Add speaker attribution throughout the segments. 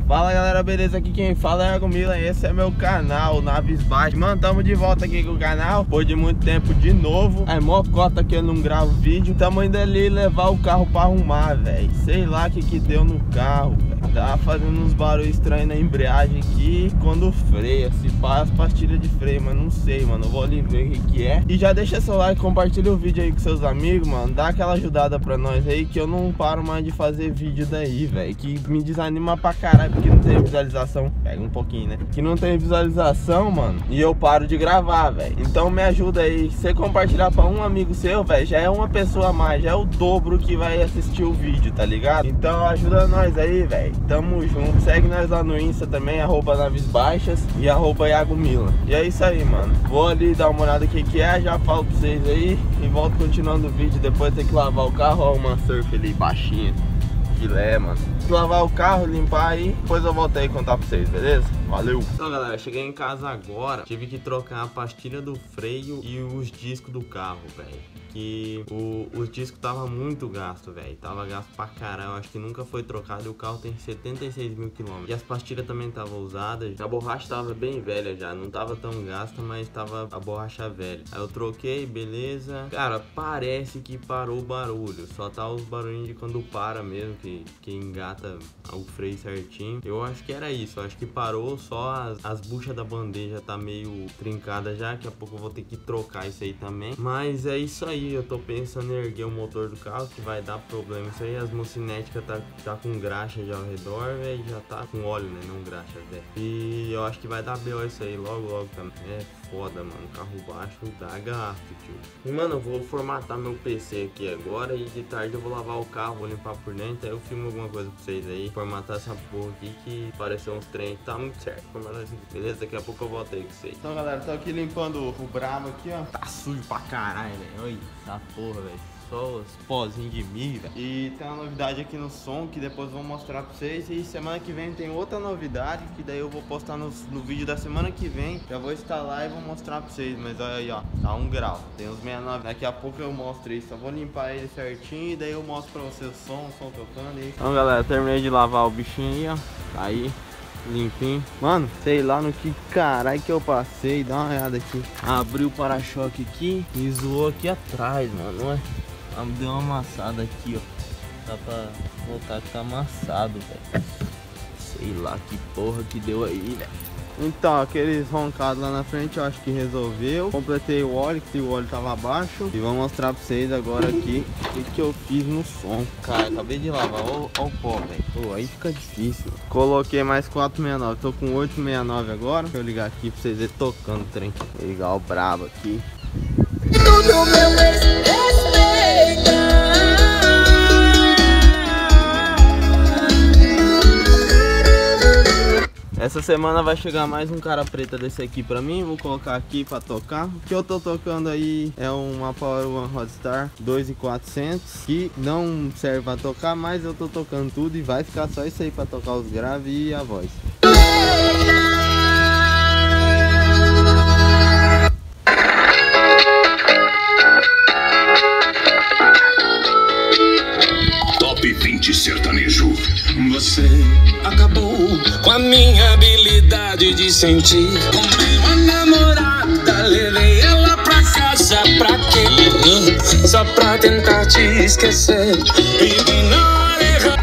Speaker 1: Fala galera, beleza? Aqui quem fala é a Agumila e esse é meu canal, Naves Baixas. Mano, tamo de volta aqui com o canal, depois de muito tempo de novo. É mó cota que eu não gravo vídeo. Tamo indo ali levar o carro pra arrumar, velho. Sei lá o que deu no carro, velho. Tava fazendo uns barulhos estranhos na embreagem aqui. Quando freia, se pá as pastilhas de freio, mas não sei, mano. Eu vou ali ver o que é. E já deixa seu like, compartilha o vídeo aí com seus amigos, mano. Dá aquela ajudada pra nós aí, que eu não paro mais de fazer vídeo daí, velho. Que me desanima pra caralho, porque não tem visualização. Pega um pouquinho, né? Que não tem visualização, mano. E eu paro de gravar, velho. Então me ajuda aí. Se você compartilhar pra um amigo seu, velho, já é uma pessoa a mais. Já é o dobro que vai assistir o vídeo, tá ligado? Então ajuda nós aí, velho. Tamo junto. Segue nós lá no Insta também, @navesbaixas e @Iagomila. E é isso aí, mano. Vou ali dar uma olhada no que é, já falo pra vocês aí e volto continuando o vídeo. Depois tem que lavar o carro. Ó, uma surf ali baixinha. Filé, mano. Lavar o carro, limpar aí, depois eu volto aí contar pra vocês, beleza? Valeu! Então galera, cheguei em casa agora. Tive que trocar a pastilha do freio e os discos do carro, velho. Que os discos tava muito gasto, velho. Tava gasto pra caralho. Acho que nunca foi trocado e o carro tem 76 mil quilômetros. E as pastilhas também estavam usadas. A borracha tava bem velha já. Não tava tão gasta, mas tava a borracha velha. Aí eu troquei, beleza. Cara, parece que parou o barulho. Só tá os barulhinhos de quando para mesmo, que engata o freio certinho. Eu acho que era isso. Eu acho que parou. Só as buchas da bandeja tá meio trincada já. Daqui a pouco eu vou ter que trocar isso aí também. Mas é isso aí. Eu tô pensando em erguer o motor do carro, que vai dar problema isso aí. As mocinéticas tá com graxa já ao redor, velho. Já tá com óleo, né? Não graxa, velho. E eu acho que vai dar BO isso aí logo também. É foda, mano. Carro baixo dá gasto, tio. E, mano, eu vou formatar meu PC aqui agora. E de tarde eu vou lavar o carro, vou limpar por dentro. Aí eu filmo alguma coisa pra vocês aí. Formatar essa porra aqui que pareceu uns trem. Tá muito certo. Formatar assim, beleza? Daqui a pouco eu volto aí com vocês. Então, galera, tô aqui limpando o Bravo aqui, ó. Tá sujo pra caralho, velho. Olha essa porra, velho. Só os pozinhos de milho, velho. E tem uma novidade aqui no som que depois eu vou mostrar pra vocês. E semana que vem tem outra novidade que daí eu vou postar no vídeo da semana que vem. Já vou instalar e vou mostrar pra vocês. Mas olha aí, ó, tá 1 grau. Tem uns 69. Daqui a pouco eu mostro isso. Só vou limpar ele certinho e daí eu mostro pra vocês o som tocando aí. Então, galera, terminei de lavar o bichinho aí, ó. Tá aí. Limpinho. Mano, sei lá no que caralho que eu passei. Dá uma olhada aqui. Abri o para-choque aqui e zoou aqui atrás, mano. Não é? Deu uma amassada aqui, ó. Dá pra voltar que tá amassado, velho. Sei lá que porra que deu aí, velho. Então, aqueles roncados lá na frente eu acho que resolveu. Completei o óleo, que o óleo tava abaixo. E vou mostrar pra vocês agora aqui o que eu fiz no som. Cara, acabei de lavar, ó o pó, velho. Aí fica difícil. Coloquei mais 469, tô com 869 agora. Deixa eu ligar aqui pra vocês verem tocando o trem. Vou ligar o brabo aqui. Tudo meu respeita. Essa semana vai chegar mais um cara preta desse aqui pra mim. Vou colocar aqui pra tocar. O que eu tô tocando aí é uma Power One Roadstar 2400, que não serve pra tocar, mas eu tô tocando tudo e vai ficar só isso aí pra tocar os graves e a voz.
Speaker 2: Top 20 sertanejo. Você acabou com a minha habilidade de sentir. Comprei uma namorada, levei ela pra casa, pra quê? Só pra tentar te esquecer. E na hora errada,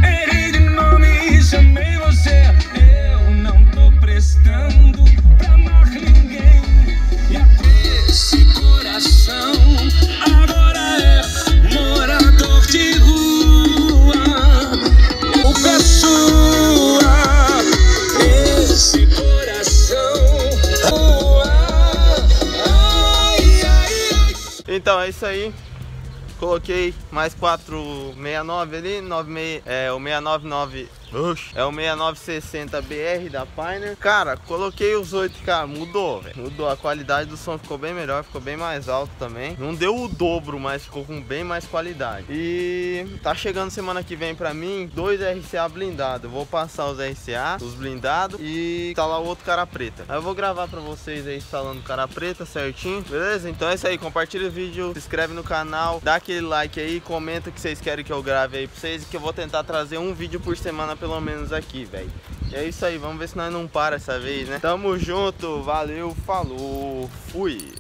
Speaker 2: errei de nome, chamei você. Eu não tô prestando pra mais ninguém. E esse coração agora é morador de rua. Esse coração.
Speaker 1: Então é isso aí. Coloquei mais 469 ali, 96, o 699, é o 6960 BR da Pioneer. Cara, coloquei os 8K, mudou, velho. Mudou, a qualidade do som ficou bem melhor, ficou bem mais alto também. Não deu o dobro, mas ficou com bem mais qualidade. E tá chegando semana que vem pra mim 2 RCA blindados. Vou passar os RCA, os blindados e instalar o outro cara preta. Aí eu vou gravar pra vocês aí instalando o cara preta certinho, beleza? Então é isso aí, compartilha o vídeo, se inscreve no canal, dá aquele like aí, comenta o que vocês querem que eu grave aí pra vocês, que eu vou tentar trazer um vídeo por semana pelo menos aqui, velho. E é isso aí, vamos ver se nós não para essa vez, né? Tamo junto, valeu, falou, fui!